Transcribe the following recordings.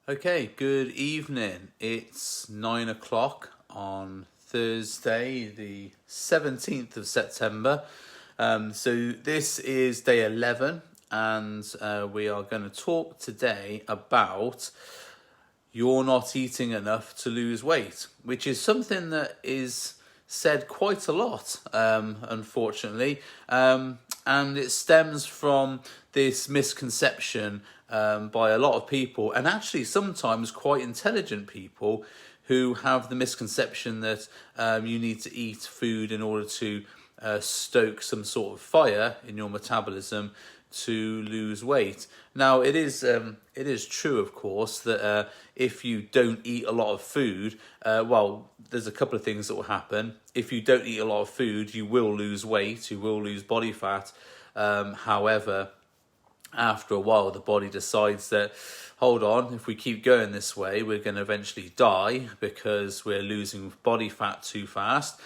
Okay, good evening. It's 9 o'clock on Thursday, the 17th of September. So this is day 11, and we are going to talk today about you're not eating enough to lose weight, which is something that is said quite a lot, unfortunately. And it stems from this misconception by a lot of people, and actually sometimes quite intelligent people, who have the misconception that you need to eat food in order to stoke some sort of fire in your metabolism to lose weight. Now, it is true, of course, that if you don't eat a lot of food, there's a couple of things that will happen. If you don't eat a lot of food, you will lose weight, you will lose body fat. However, after a while, the body decides that, hold on, if we keep going this way, we're going to eventually die because we're losing body fat too fast.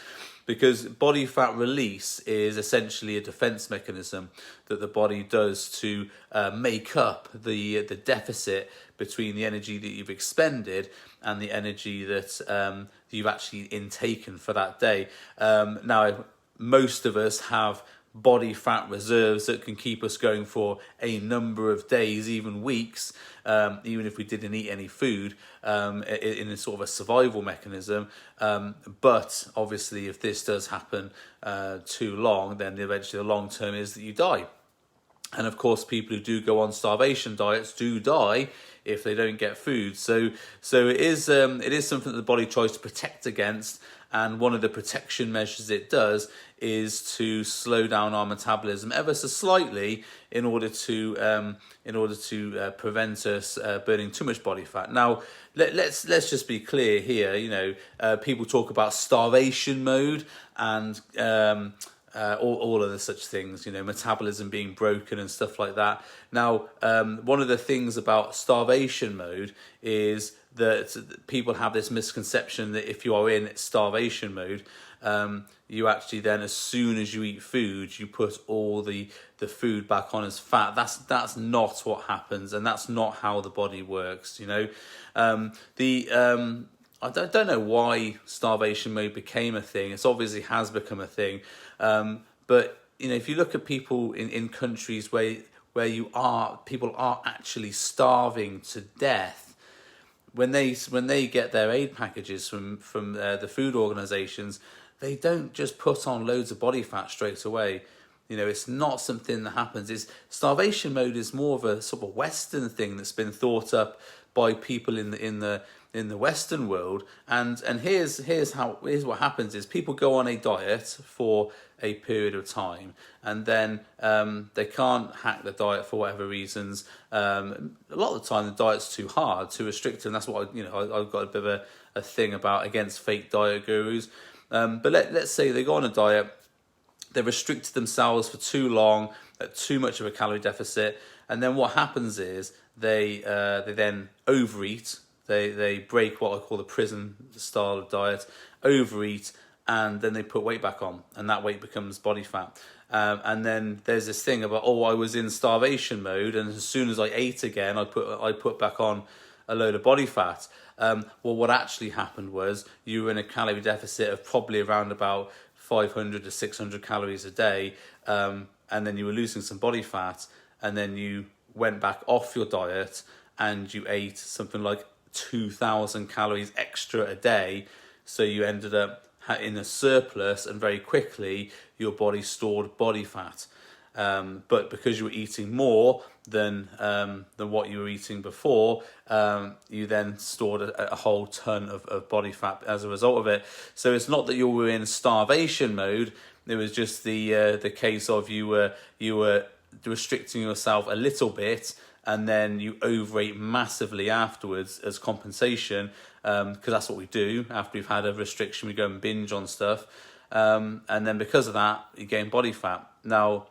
Because body fat release is essentially a defense mechanism that the body does to make up the deficit between the energy that you've expended and the energy that you've actually intaken for that day. Now, most of us have body fat reserves that can keep us going for a number of days, even weeks, even if we didn't eat any food, in a sort of a survival mechanism. But obviously, if this does happen too long, then eventually the long term is that you die. And of course, people who do go on starvation diets do die if they don't get food. So it is something that the body tries to protect against. And one of the protection measures it does is to slow down our metabolism ever so slightly in order to prevent us burning too much body fat. Now, let's just be clear here. People talk about starvation mode and all of the such things, metabolism being broken and stuff like that. Now, one of the things about starvation mode is that people have this misconception that if you are in starvation mode, you actually then, as soon as you eat food, you put all the food back on as fat. That's not what happens, and that's not how the body works. I don't know why starvation mode became a thing. It obviously has become a thing, but if you look at people in countries where people are actually starving to death, when they get their aid packages from the food organisations, they don't just put on loads of body fat straight away. It's not something that happens. Starvation mode is more of a sort of Western thing that's been thought up by people in the Western world. And here's what happens is people go on a diet for a period of time, and then they can't hack the diet for whatever reasons. A lot of the time the diet's too hard, too restrictive, and that's what I've got a bit of a thing about against fake diet gurus. But let's say they go on a diet, they restricted themselves for too long, at too much of a calorie deficit, and then what happens is they then overeat. They break what I call the prison style of diet, overeat, and then they put weight back on, and that weight becomes body fat. And then there's this thing about, I was in starvation mode, and as soon as I ate again, I put back on a load of body fat. What actually happened was you were in a calorie deficit of probably around about 500 to 600 calories a day, and then you were losing some body fat, and then you went back off your diet and you ate something like 2,000 calories extra a day. So you ended up in a surplus, and very quickly your body stored body fat. But because you were eating more than what you were eating before, you then stored a whole ton of body fat as a result of it. So it's not that you were in starvation mode. It was just the case of you were restricting yourself a little bit, and then you overate massively afterwards as compensation, because that's what we do after we've had a restriction. We go and binge on stuff, and then because of that, you gain body fat. Now,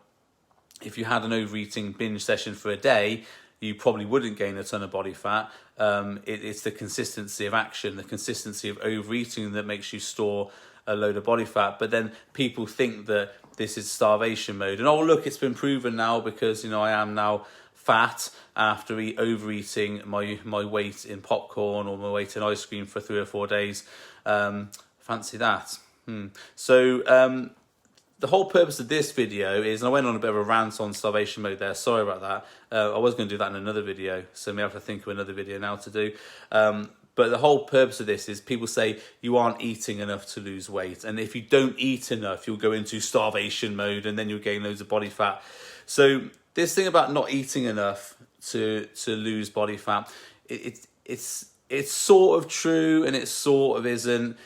if you had an overeating binge session for a day, you probably wouldn't gain a ton of body fat. It's the consistency of action, the consistency of overeating that makes you store a load of body fat. But then people think that this is starvation mode, and look, it's been proven now because I am now fat, after overeating my weight in popcorn or my weight in ice cream for 3 or 4 days. Fancy that. So the whole purpose of this video is, and I went on a bit of a rant on starvation mode there, sorry about that. I was going to do that in another video, so maybe I have to think of another video now to do. But the whole purpose of this is people say you aren't eating enough to lose weight. And if you don't eat enough, you'll go into starvation mode and then you'll gain loads of body fat. So this thing about not eating enough to lose body fat, it's sort of true and it sort of isn't.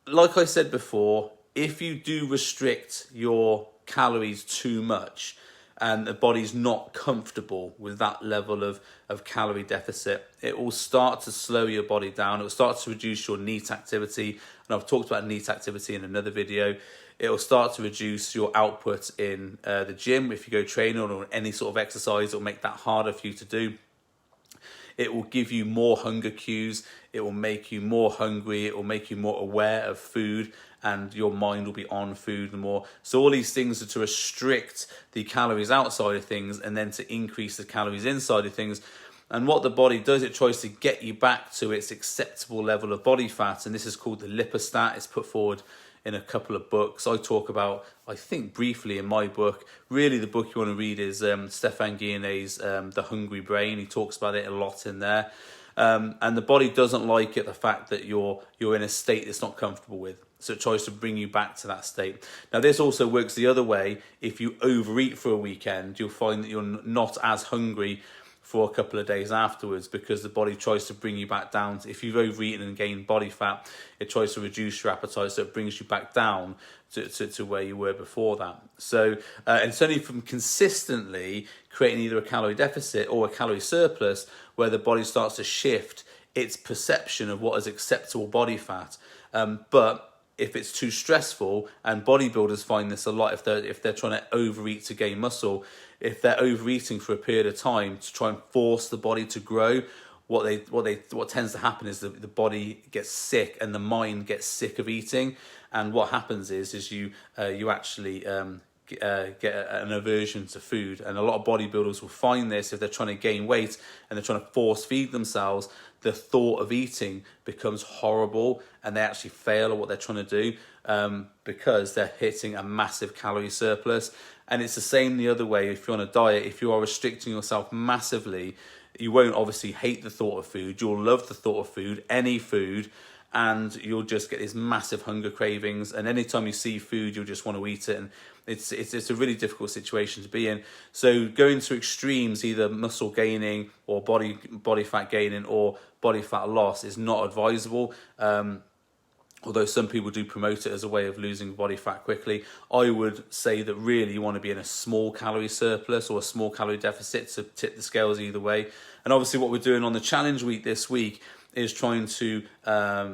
Like I said before, if you do restrict your calories too much and the body's not comfortable with that level of calorie deficit, it will start to slow your body down. It will start to reduce your NEAT activity. And I've talked about NEAT activity in another video. It will start to reduce your output in the gym. If you go training or any sort of exercise, it will make that harder for you to do. It will give you more hunger cues. It will make you more hungry. It will make you more aware of food, and your mind will be on food more. So all these things are to restrict the calories outside of things and then to increase the calories inside of things. And what the body does, it tries to get you back to its acceptable level of body fat. And this is called the Lipostat. It's put forward in a couple of books. I talk about, I think briefly in my book. Really the book you want to read is Stefan Guyenet's The Hungry Brain. He talks about it a lot in there. And the body doesn't like it, the fact that you're in a state it's not comfortable with. So it tries to bring you back to that state. Now this also works the other way. If you overeat for a weekend, you'll find that you're not as hungry for a couple of days afterwards, because the body tries to bring you back down. If you've overeaten and gained body fat, it tries to reduce your appetite, so it brings you back down to where you were before that. So and it's only from consistently creating either a calorie deficit or a calorie surplus where the body starts to shift its perception of what is acceptable body fat. But if it's too stressful, and bodybuilders find this a lot if they're trying to overeat to gain muscle, if they're overeating for a period of time to try and force the body to grow, what tends to happen is the body gets sick and the mind gets sick of eating, and what happens is you actually get an aversion to food. And a lot of bodybuilders will find this if they're trying to gain weight and they're trying to force feed themselves. The thought of eating becomes horrible and they actually fail at what they're trying to do because they're hitting a massive calorie surplus. And it's the same the other way. If you're on a diet, if you are restricting yourself massively, you won't obviously hate the thought of food. You'll love the thought of food, any food, and you'll just get these massive hunger cravings. And anytime you see food, you'll just want to eat it. And it's a really difficult situation to be in. So going to extremes, either muscle gaining or body fat gaining or body fat loss, is not advisable. Although some people do promote it as a way of losing body fat quickly, I would say that really you want to be in a small calorie surplus or a small calorie deficit to tip the scales either way. And obviously what we're doing on the challenge week this week is trying to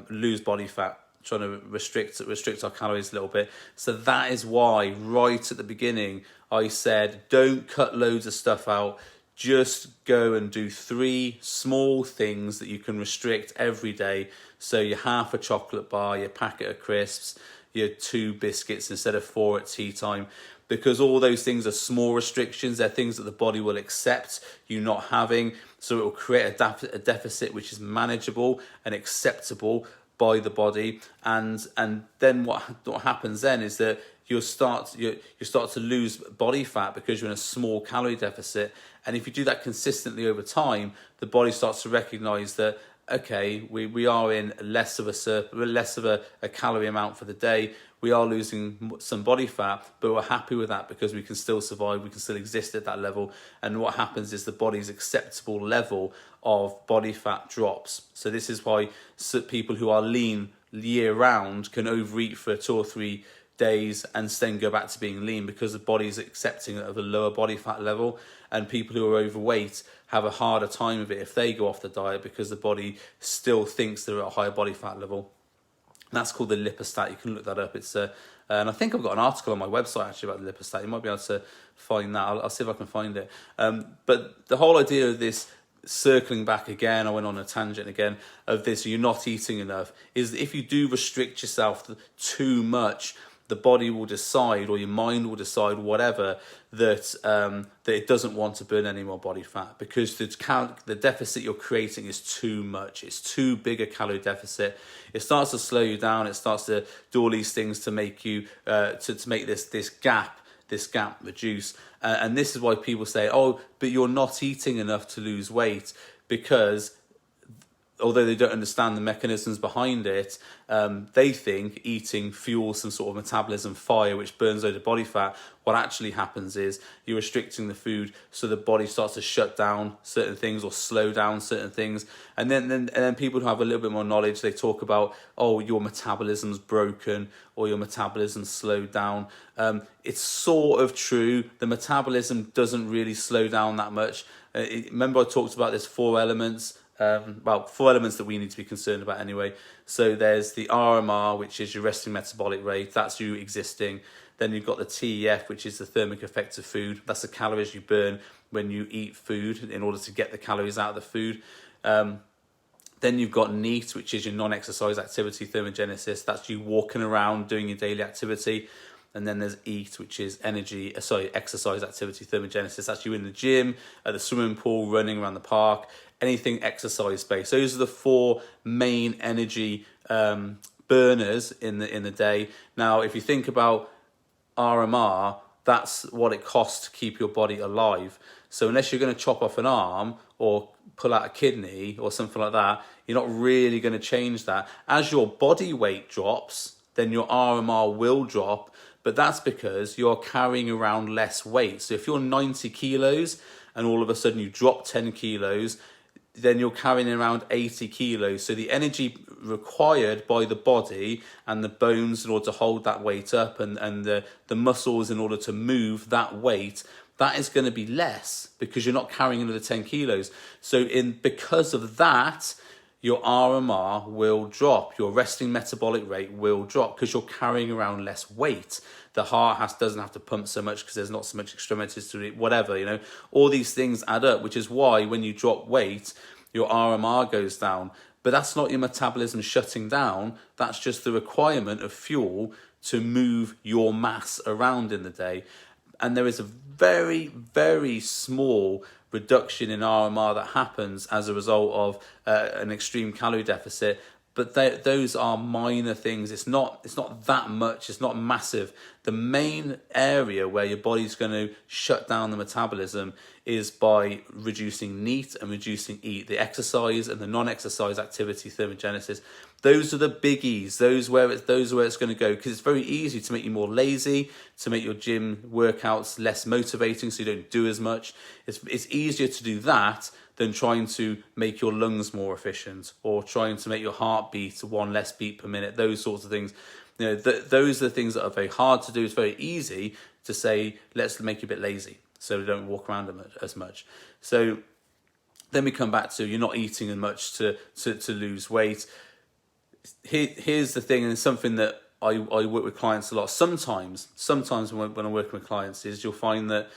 lose body fat, trying to restrict our calories a little bit. So that is why right at the beginning I said don't cut loads of stuff out. Just go and do 3 small things that you can restrict every day. So your half a chocolate bar, your packet of crisps, your 2 biscuits instead of 4 at tea time. Because all those things are small restrictions. They're things that the body will accept you not having. So it will create a deficit which is manageable and acceptable by the body. And then what happens then is that you start to lose body fat because you're in a small calorie deficit. And if you do that consistently over time, the body starts to recognize that, okay, we are in less of a calorie amount for the day. We are losing some body fat, but we're happy with that because we can still survive, we can still exist at that level. And what happens is the body's acceptable level of body fat drops. So this is why people who are lean year round can overeat for 2 or 3 days and then go back to being lean, because the body's accepting of a lower body fat level. And people who are overweight have a harder time of it if they go off the diet, because the body still thinks they're at a higher body fat level. And that's called the Lipostat. You can look that up. It's and I think I've got an article on my website actually about the Lipostat. You might be able to find that. I'll see if I can find it. But the whole idea of this, circling back again, I went on a tangent again, of this, you're not eating enough, is that if you do restrict yourself too much, the body will decide, or your mind will decide, whatever, that that it doesn't want to burn any more body fat, because the deficit you're creating is too much. It's too big a calorie deficit. It starts to slow you down. It starts to do all these things to make you to make this gap reduce. And this is why people say, oh, but you're not eating enough to lose weight, because although they don't understand the mechanisms behind it, they think eating fuels some sort of metabolism fire which burns loads of body fat. What actually happens is you're restricting the food, so the body starts to shut down certain things or slow down certain things. And then people who have a little bit more knowledge, they talk about, oh, your metabolism's broken or your metabolism's slowed down. It's sort of true. The metabolism doesn't really slow down that much. Remember I talked about there's 4 elements. 4 elements that we need to be concerned about anyway. So there's the RMR, which is your resting metabolic rate. That's you existing. Then you've got the TEF, which is the thermic effect of food. That's the calories you burn when you eat food in order to get the calories out of the food. Then you've got NEAT, which is your non-exercise activity thermogenesis. That's you walking around doing your daily activity. And then there's EAT, which is exercise activity thermogenesis. That's you in the gym, at the swimming pool, running around the park, anything exercise based. Those are the 4 main energy burners in the day. Now, if you think about RMR, that's what it costs to keep your body alive. So unless you're going to chop off an arm or pull out a kidney or something like that, you're not really going to change that. As your body weight drops, then your RMR will drop, but that's because you're carrying around less weight. So if you're 90 kilos and all of a sudden you drop 10 kilos, then you're carrying around 80 kilos. So the energy required by the body and the bones in order to hold that weight up, and the muscles in order to move that weight, that is going to be less because you're not carrying another 10 kilos. So because of that, your RMR will drop, your resting metabolic rate will drop because you're carrying around less weight. The heart doesn't have to pump so much because there's not so much extremities to it, whatever, all these things add up, which is why when you drop weight, your RMR goes down. But that's not your metabolism shutting down. That's just the requirement of fuel to move your mass around in the day. And there is a very, very small reduction in RMR that happens as a result of an extreme calorie deficit, but those are minor things. It's not that much. It's not massive. The main area where your body's going to shut down the metabolism is by reducing NEAT and reducing EAT, the exercise and the non-exercise activity thermogenesis. Those are the biggies. Those are where it's going to go, because it's very easy to make you more lazy, to make your gym workouts less motivating, so you don't do as much. It's easier to do that than trying to make your lungs more efficient or trying to make your heart beat 1 less beat per minute. Those sorts of things. Those are the things that are very hard to do. It's very easy to say, let's make you a bit lazy so we don't walk around as much. So then we come back to you're not eating as much to lose weight. Here's the thing, and it's something that I work with clients a lot. Sometimes when I'm working with clients, is you'll find that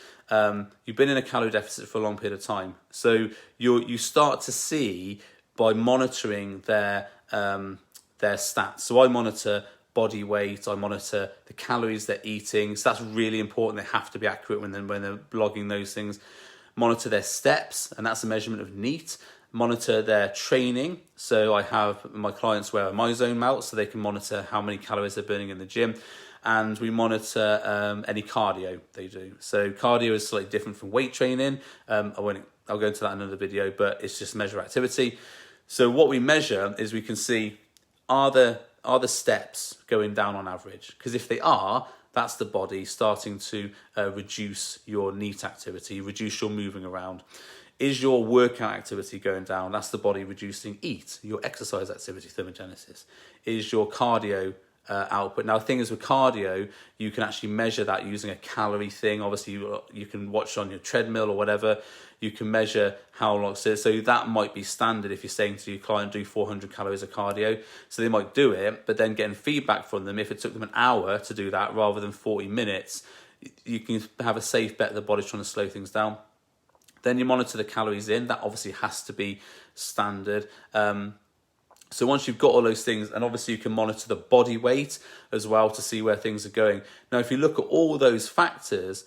you've been in a calorie deficit for a long period of time. So you start to see by monitoring their stats. So I monitor body weight, I monitor the calories they're eating. So that's really important. They have to be accurate when they're blogging those things. Monitor their steps, and that's a measurement of NEAT. Monitor their training. So I have my clients wear a MyZone mount so they can monitor how many calories they're burning in the gym. And we monitor any cardio they do. So cardio is slightly different from weight training. I'll go into that in another video, but it's just measure activity. So what we measure is we can see, are the steps going down on average? Because if they are, that's the body starting to reduce your NEAT activity, reduce your moving around. Is your workout activity going down? That's the body reducing EAT, your exercise activity thermogenesis. Is your cardio output? Now, the thing is with cardio, you can actually measure that using a calorie thing. Obviously, you can watch on your treadmill or whatever. You can measure how long. So that might be standard if you're saying to your client, do 400 calories of cardio. So they might do it, but then getting feedback from them, if it took them an hour to do that rather than 40 minutes, you can have a safe bet the body's trying to slow things down. Then you monitor the calories in. That obviously has to be standard. So once you've got all those things, and obviously you can monitor the body weight as well to see where things are going. Now, if you look at all those factors,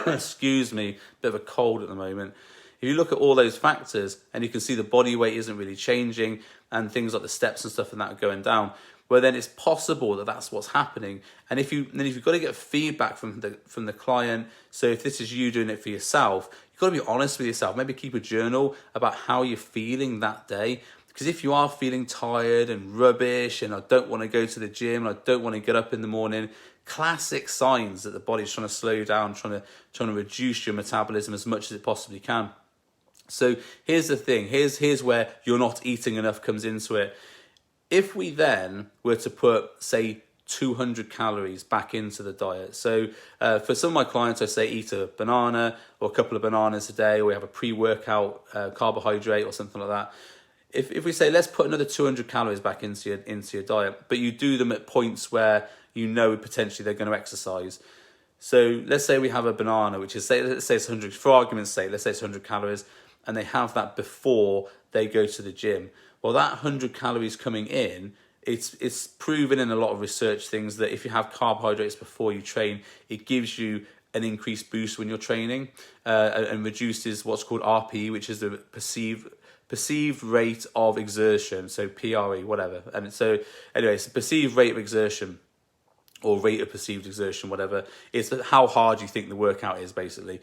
excuse me, bit of a cold at the moment. If you look at all those factors and you can see the body weight isn't really changing and things like the steps and stuff and that are going down, well, then it's possible that that's what's happening. And if you've got to get feedback from the client, so if this is you doing it for yourself, you've got to be honest with yourself. Maybe keep a journal about how you're feeling that day. Because if you are feeling tired and rubbish and I don't want to go to the gym, and I don't want to get up in the morning, classic signs that the body's trying to slow down, trying to reduce your metabolism as much as it possibly can. So here's the thing. Here's where you're not eating enough comes into it. If we then were to put, say, 200 calories back into the diet. So for some of my clients, I say eat a banana or a couple of bananas a day, or we have a pre-workout carbohydrate or something like that. If we say, let's put another 200 calories back into your diet, but you do them at points where you know potentially they're going to exercise. So let's say we have a banana, which is, let's say it's 100, for argument's sake, let's say it's 100 calories, and they have that before they go to the gym. Well, that 100 calories coming in, it's proven in a lot of research things that if you have carbohydrates before you train, it gives you an increased boost when you're training and reduces what's called RPE, which is the perceived rate of exertion, so PRE, whatever. And so anyway, it's the perceived rate of exertion or rate of perceived exertion, whatever. It's how hard you think the workout is, basically.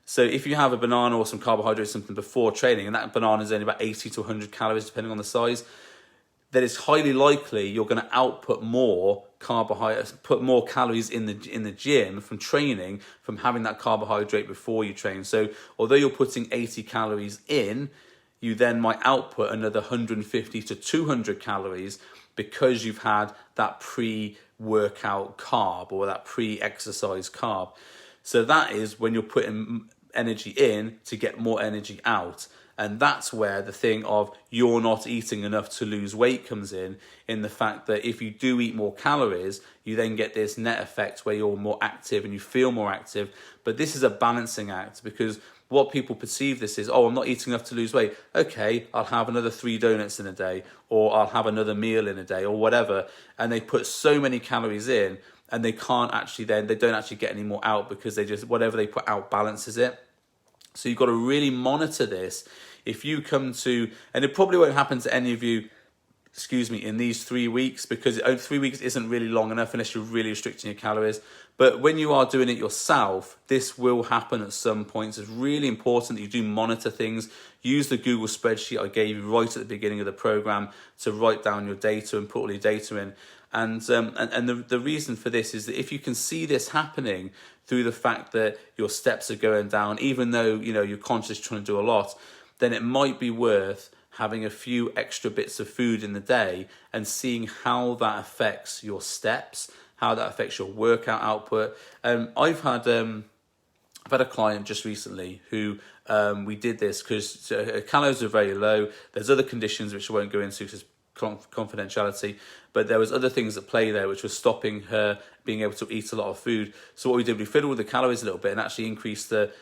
So if you have a banana or some carbohydrates, something before training, and that banana is only about 80 to 100 calories, depending on the size, then it's highly likely you're going to output more carbohydrates, put more calories in the gym from training, from having that carbohydrate before you train. So although you're putting 80 calories in, you then might output another 150 to 200 calories because you've had that pre-workout carb or that pre-exercise carb. So that is when you're putting energy in to get more energy out. And that's where the thing of you're not eating enough to lose weight comes in the fact that if you do eat more calories, you then get this net effect where you're more active and you feel more active. But this is a balancing act, because what people perceive this is, oh, I'm not eating enough to lose weight. Okay, I'll have another 3 donuts in a day, or I'll have another meal in a day, or whatever. And they put so many calories in, and they don't actually get any more out, because they just, whatever they put out balances it. So you've got to really monitor this. If you come to, and it probably won't happen to any of you, in these 3 weeks, because 3 weeks isn't really long enough unless you're really restricting your calories. But when you are doing it yourself, this will happen at some points. It's really important that you do monitor things. Use the Google spreadsheet I gave you right at the beginning of the program to write down your data and put all your data in. And the reason for this is that if you can see this happening through the fact that your steps are going down, even though you're consciously trying to do a lot, then it might be worth having a few extra bits of food in the day and seeing how that affects your steps, how that affects your workout output. I've had a client just recently who we did this because calories are very low. There's other conditions which I won't go into because confidentiality, but there was other things at play there which was stopping her being able to eat a lot of food. So what we did, we fiddled with the calories a little bit and actually increased the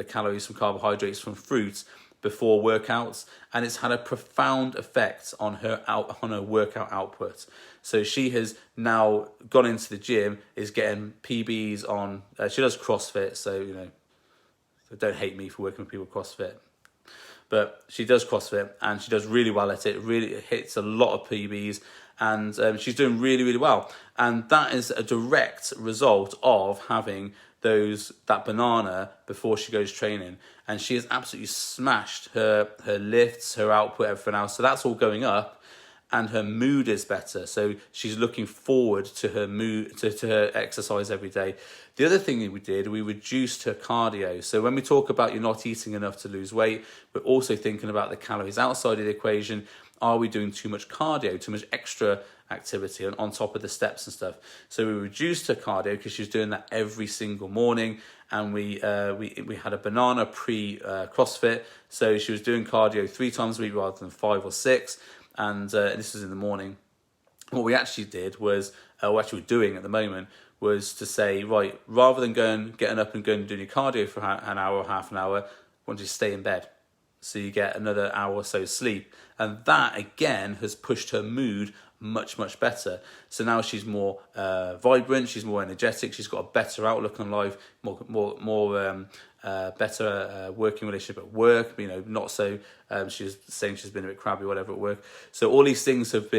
calories from carbohydrates from fruit before workouts, and it's had a profound effect on her workout output. So she has now gone into the gym, is getting PBs on. She does CrossFit, so don't hate me for working with people with CrossFit, but she does CrossFit and she does really well at it. Really hits a lot of PBs, and she's doing really, really well. And that is a direct result of having that banana before she goes training, and she has absolutely smashed her lifts, her output, everything else. So that's all going up, and her mood is better. So she's looking forward to her mood, to her exercise every day. The other thing we did, we reduced her cardio. So when we talk about you're not eating enough to lose weight, we're also thinking about the calories outside of the equation. Are we doing too much cardio, too much extra activity on top of the steps and stuff? So we reduced her cardio because she was doing that every single morning, and we had a banana pre-CrossFit, so she was doing cardio 3 times a week rather than 5 or 6, and this was in the morning. What we actually did was, what we're doing at the moment, was to say, right, rather than getting up and going and doing your cardio for an hour or half an hour, why don't you stay in bed? so you get another hour or so sleep. And that, again, has pushed her mood much, much better. So now she's more vibrant, she's more energetic, she's got a better outlook on life, better working relationship at work, not so, she's saying she's been a bit crabby or whatever at work. So all these things have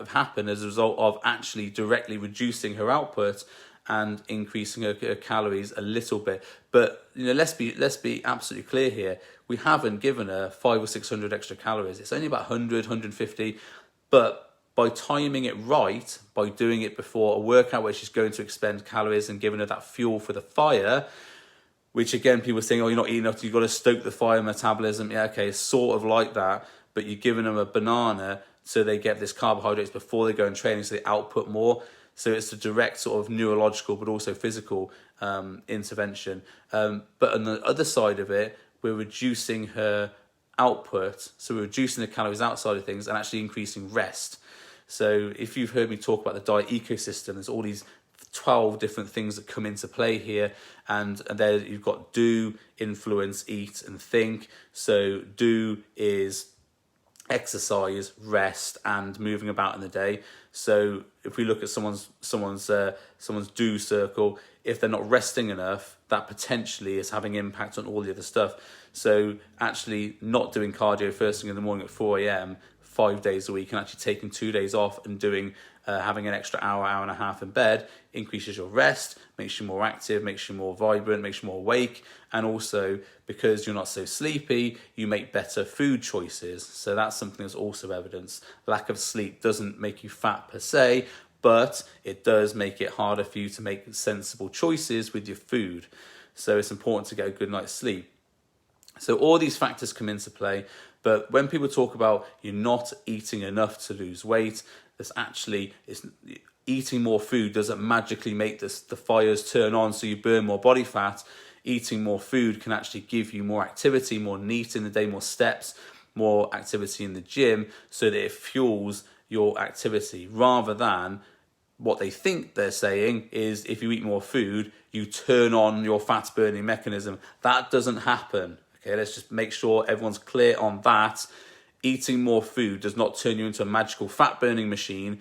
happened as a result of actually directly reducing her output and increasing her calories a little bit. But let's be absolutely clear here. We haven't given her 500 or 600 extra calories. It's only about 100, 150. But by timing it right, by doing it before a workout where she's going to expend calories and giving her that fuel for the fire, which again, people are saying, oh, you're not eating enough, you've got to stoke the fire metabolism. Yeah, okay, it's sort of like that, but you're giving them a banana so they get this carbohydrates before they go in training, so they output more. So it's a direct sort of neurological but also physical intervention. But on the other side of it, we're reducing her output. So we're reducing the calories outside of things and actually increasing rest. So if you've heard me talk about the diet ecosystem, there's all these 12 different things that come into play here. And there you've got do, influence, eat, and think. So do is exercise, rest, and moving about in the day. So if we look at someone's do circle, if they're not resting enough, that potentially is having impact on all the other stuff. So actually not doing cardio first thing in the morning at 4 a.m. 5 days a week, and actually taking 2 days off and doing having an extra hour and a half in bed increases your rest, makes you more active, makes you more vibrant, makes you more awake, and also because you're not so sleepy, you make better food choices. So that's something that's also evidence. Lack of sleep doesn't make you fat per se, but it does make it harder for you to make sensible choices with your food. So it's important to get a good night's sleep. So all these factors come into play, but when people talk about you're not eating enough to lose weight, eating more food doesn't magically make the fires turn on so you burn more body fat. Eating more food can actually give you more activity, more NEAT in the day, more steps, more activity in the gym, so that it fuels your activity, rather than what they think they're saying is if you eat more food, you turn on your fat burning mechanism. That doesn't happen. Okay, let's just make sure everyone's clear on that. Eating more food does not turn you into a magical fat burning machine.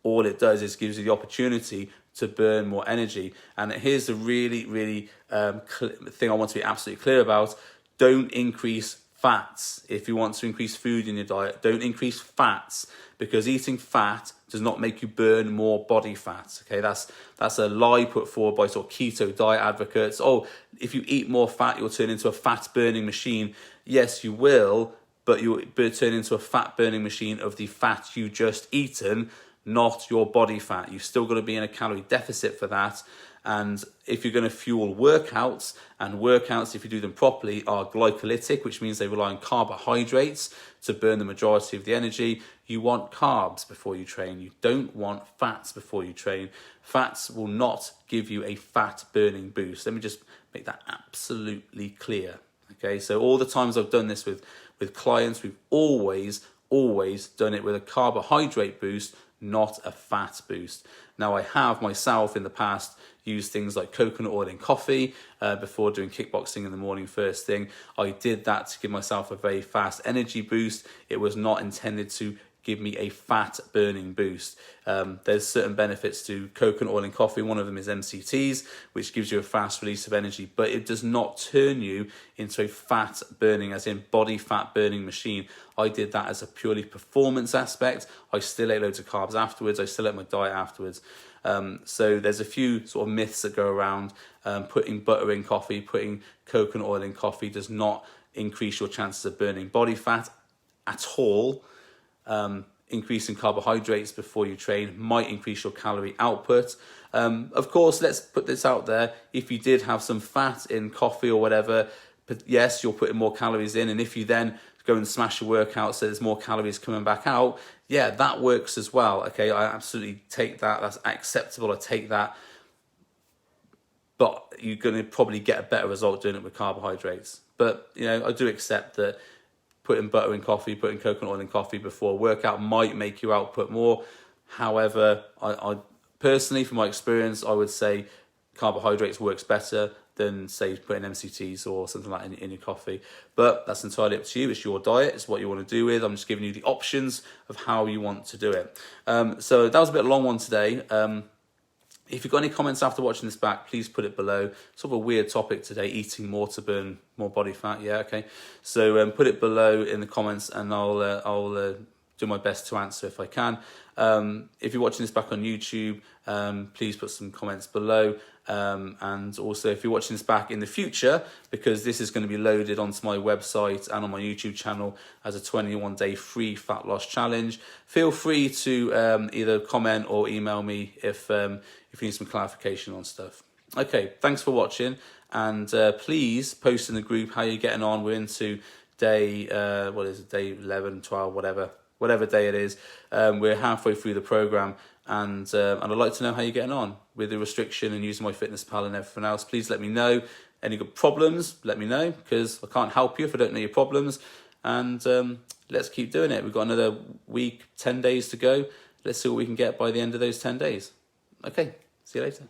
All it does is gives you the opportunity to burn more energy. And here's the really, really thing I want to be absolutely clear about. Don't increase fats. If you want to increase food in your diet, don't increase fats, because eating fat does not make you burn more body fat. Okay, that's a lie put forward by sort of keto diet advocates. Oh, if you eat more fat, you'll turn into a fat burning machine. Yes, you will, but you'll turn into a fat burning machine of the fat you just eaten, not your body fat. You've still got to be in a calorie deficit for that. And if you're going to fuel workouts, and workouts, if you do them properly, are glycolytic, which means they rely on carbohydrates to burn the majority of the energy. You want carbs before you train. You don't want fats before you train. Fats will not give you a fat burning boost. Let me just make that absolutely clear. Okay, so all the times I've done this with clients, we've always done it with a carbohydrate boost, not a fat boost. Now, I have myself in the past used things like coconut oil in coffee before doing kickboxing in the morning first thing. I did that to give myself a very fast energy boost. It was not intended to give me a fat burning boost. There's certain benefits to coconut oil in coffee. One of them is MCTs, which gives you a fast release of energy, but it does not turn you into a fat burning, as in body fat burning machine. I did that as a purely performance aspect. I still ate loads of carbs afterwards. I still ate my diet afterwards. So there's a few sort of myths that go around. Putting butter in coffee, putting coconut oil in coffee does not increase your chances of burning body fat at all. Increasing carbohydrates before you train might increase your calorie output. Of course, let's put this out there. If you did have some fat in coffee or whatever, but yes, you're putting more calories in. And if you then go and smash your workout so there's more calories coming back out, yeah, that works as well. Okay, I absolutely take that. That's acceptable. I take that. But you're going to probably get a better result doing it with carbohydrates. But, I do accept that putting butter in coffee, putting coconut oil in coffee before a workout might make you output more. However, I personally, from my experience, I would say carbohydrates works better. than say putting MCTs or something like in your coffee. But that's entirely up to you. It's your diet. It's what you want to do with. I'm just giving you the options of how you want to do it. So that was a bit of a long one today. If you've got any comments after watching this back, please put it below. Sort of a weird topic today, eating more to burn more body fat. Yeah, okay. So put it below in the comments, and I'll do my best to answer if I can. If you're watching this back on YouTube, please put some comments below. And also, if you're watching this back in the future, because this is going to be loaded onto my website and on my YouTube channel as a 21-day free fat loss challenge, feel free to either comment or email me if you need some clarification on stuff. Okay, thanks for watching, and please post in the group how you're getting on. We're into day, day 11, 12, whatever day it is. We're halfway through the program, and I'd like to know how you're getting on with the restriction and using MyFitnessPal and everything else. Please let me know. Any good problems, let me know, because I can't help you if I don't know your problems. And let's keep doing it. We've got another week, 10 days to go. Let's see what we can get by the end of those 10 days. Okay, see you later.